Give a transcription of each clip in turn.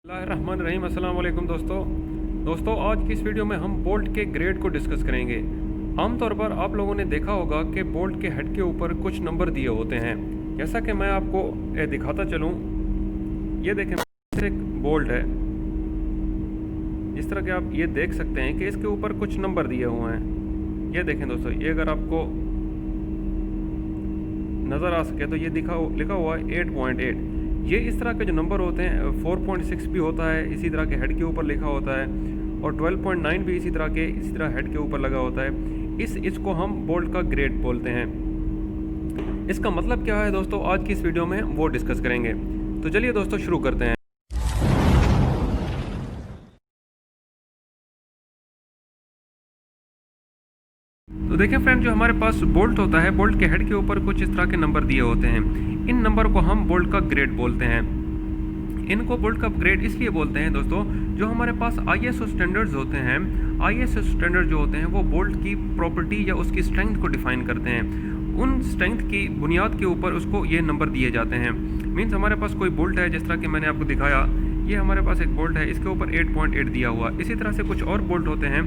रहमान अस्सलाम वालेकुम दोस्तों आज की इस वीडियो में हम बोल्ट के ग्रेड को डिस्कस करेंगे। आमतौर पर आप लोगों ने देखा होगा कि बोल्ट के हेड के ऊपर कुछ नंबर दिए होते हैं। जैसा कि मैं आपको दिखाता चलूँ, ये देखें एक बोल्ट है। इस तरह के आप ये देख सकते हैं कि इसके ऊपर कुछ नंबर दिए हुए हैं। ये देखें दोस्तों, ये अगर आपको नज़र आ सके तो ये लिखा हुआ है 8.8। ये इस तरह के जो नंबर होते हैं 4.6 भी होता है, इसी तरह के हेड के ऊपर लिखा होता है, और 12.9 भी इसी तरह हेड के ऊपर लगा होता है। इसको हम बोल्ट का ग्रेड बोलते हैं। इसका मतलब क्या है दोस्तों, आज की इस वीडियो में वो डिस्कस करेंगे। तो चलिए दोस्तों शुरू करते हैं। तो देखें फ्रेंड, जो हमारे पास बोल्ट होता है, बोल्ट के हेड के ऊपर कुछ इस तरह के नंबर दिए होते हैं। इन नंबर को हम बोल्ट का ग्रेड बोलते हैं। इनको बोल्ट का ग्रेड इसलिए बोलते हैं दोस्तों, जो हमारे पास ISO स्टैंडर्ड्स होते हैं, ISO स्टैंडर्ड जो होते हैं वो बोल्ट की प्रॉपर्टी या उसकी स्ट्रेंथ को डिफाइन करते हैं। उन स्ट्रेंथ की बुनियाद के ऊपर उसको ये नंबर दिए जाते हैं। मीन्स हमारे पास कोई बोल्ट है, जिस तरह कि मैंने आपको दिखाया, ये हमारे पास एक बोल्ट है, इसके ऊपर 8.8 दिया हुआ। इसी तरह से कुछ और बोल्ट होते हैं,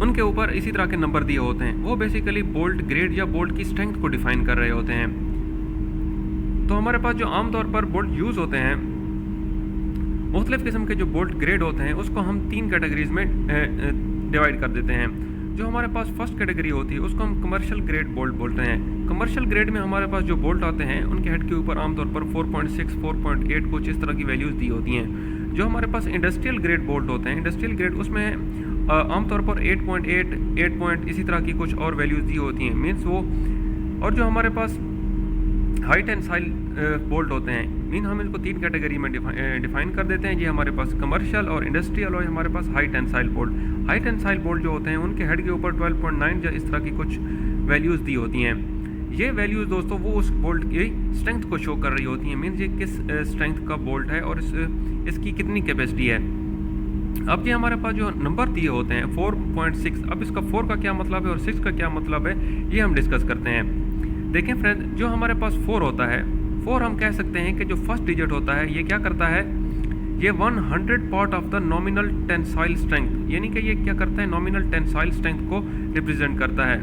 उनके ऊपर इसी तरह के नंबर दिए होते हैं। वो बेसिकली बोल्ट ग्रेड या बोल्ट की स्ट्रेंथ को डिफाइन कर रहे होते हैं। तो हमारे पास जो आमतौर पर बोल्ट यूज़ होते हैं, मुख्तलिफ़ किस्म के जो बोल्ट ग्रेड होते हैं, उसको हम 3 कैटेगरीज में डिवाइड कर देते हैं। जो हमारे पास फर्स्ट कैटेगरी होती है उसको हम कमर्शियल ग्रेड बोल्ट बोलते हैं। कमर्शियल ग्रेड में हमारे पास जो बोल्ट आते हैं उनके हेड के ऊपर आमतौर पर 4.6, 4.8 कुछ इस तरह की वैल्यूज़ दी होती हैं। जो हमारे पास इंडस्ट्रियल ग्रेड बोल्ट होते हैं, इंडस्ट्रियल ग्रेड उसमें आमतौर पर 8.8, 8 इसी तरह की कुछ और वैल्यूज़ दी होती हैं, मीन्स वो। और जो हमारे पास हाई टेंसाइल बोल्ट होते हैं, मीन हम इनको 3 कैटेगरी में डिफाइन कर देते हैं। ये हमारे पास कमर्शियल और इंडस्ट्रियल, और हमारे पास high tensile bolt. High tensile bolt जो होते हैं उनके हेड के ऊपर 12.9 या इस तरह की कुछ वैल्यूज़ दी होती हैं। ये वैल्यूज़ दोस्तों वो उस बोल्ट की स्ट्रेंथ को शो कर रही होती हैं, मीन्स ये किस स्ट्रेंथ का बोल्ट है और इसकी कितनी कैपेसिटी है। अब ये हमारे पास जो नंबर दिए होते हैं 4.6, अब इसका 4 का क्या मतलब है और 6 का क्या मतलब है, ये हम डिस्कस करते हैं। देखें फ्रेंड, जो हमारे पास 4 होता है, 4 हम कह सकते हैं कि जो फर्स्ट डिजिट होता है ये क्या करता है, ये 100 part of the nominal tensile strength, यानी कि ये क्या करता है, नॉमिनल टेंसाइल स्ट्रेंथ को रिप्रेजेंट करता है।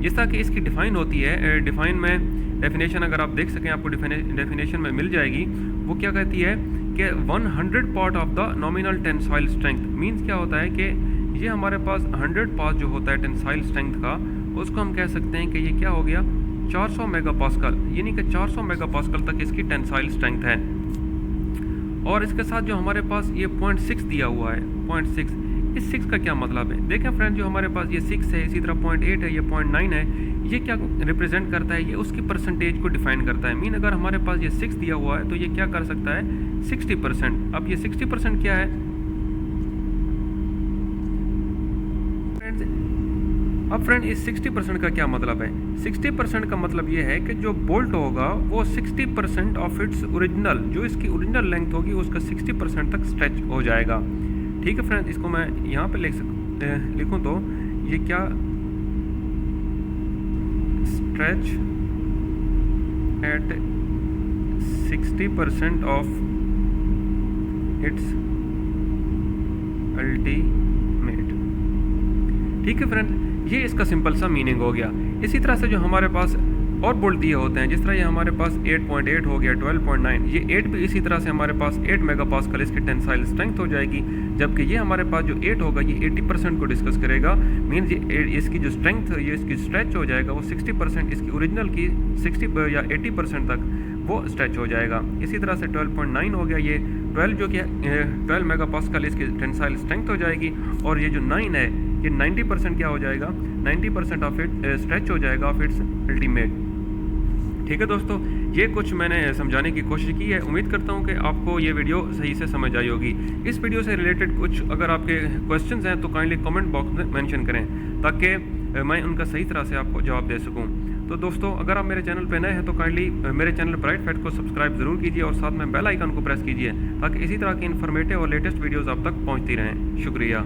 जिस तरह कि इसकी डिफाइन होती है, डिफाइन में डेफिनेशन अगर आप देख सकें, आपको डेफिनेशन में मिल जाएगी। वो क्या कहती है कि 100 part of the nominal tensile strength, means क्या होता है कि ये हमारे पास 100 पार्ट जो होता है टेंसाइल स्ट्रेंथ का, उसको हम कह सकते हैं कि ये क्या हो गया, 400 मेगापास्कल, यानी कि 400 मेगापास्कल तक इसकी टेंसाइल स्ट्रेंथ है। और इसके साथ जो हमारे पास ये 0.6 दिया हुआ है, 0.6, इस 6 का क्या मतलब है। देखें फ्रेंड, जो हमारे पास ये 6 है, इसी तरह 0.8 है, ये 0.9 है, ये क्या रिप्रेजेंट करता है, ये उसकी परसेंटेज को डिफाइन करता है। मीन अगर हमारे पास ये 6 दिया हुआ है तो ये क्या कर सकता है, 60%। अब ये 60% क्या है अब फ्रेंड, इस 60% का क्या मतलब है। 60% का मतलब ये है कि जो बोल्ट होगा वो 60% ऑफ इट्स ओरिजिनल, जो इसकी ओरिजिनल लेंथ होगी उसका 60% तक स्ट्रेच हो जाएगा। ठीक है फ्रेंड, इसको मैं यहाँ पे लिखूँ तो ये क्या, stretch at 60% of its ultimate. ठीक है फ्रेंड, ये इसका सिंपल सा मीनिंग हो गया। इसी तरह से जो हमारे पास और बोल्ट दिए होते हैं, जिस तरह ये हमारे पास 8.8 हो गया, 12.9, ये 8 भी इसी तरह से हमारे पास 8 मेगापास्कल इसकी टेंसाइल स्ट्रेंथ हो जाएगी। जबकि ये हमारे पास जो 8 होगा ये 80% को डिस्कस करेगा, मीन्स ये इसकी जो स्ट्रेंथ है, ये इसकी स्ट्रेच हो जाएगा, वो 60% इसकी ओरिजिनल की 60 या 80% तक वो स्ट्रेच हो जाएगा। इसी तरह से 12.9 हो गया, ये 12 जो कि 12 मेगापास्कल इसकी टेंसाइल स्ट्रेंथ हो जाएगी। और ये जो 9 है, ये 90% क्या हो जाएगा, 90% ऑफ इट स्ट्रेच हो जाएगा ऑफ इट्स अल्टीमेट। ठीक है दोस्तों, ये कुछ मैंने समझाने की कोशिश की है। उम्मीद करता हूँ कि आपको ये वीडियो सही से समझ आई होगी। इस वीडियो से रिलेटेड कुछ अगर आपके क्वेश्चंस हैं तो काइंडली कमेंट बॉक्स में मेंशन करें, ताकि मैं उनका सही तरह से आपको जवाब दे सकूँ। तो दोस्तों, अगर आप मेरे चैनल पर नए हैं तो काइंडली मेरे चैनल ब्राइट फैक्ट को सब्सक्राइब ज़रूर कीजिए और साथ में बेल आइकन को प्रेस कीजिए, ताकि इसी तरह की इन्फॉर्मेटिव और लेटेस्ट वीडियोज़ आप तक पहुँचती रहें। शुक्रिया।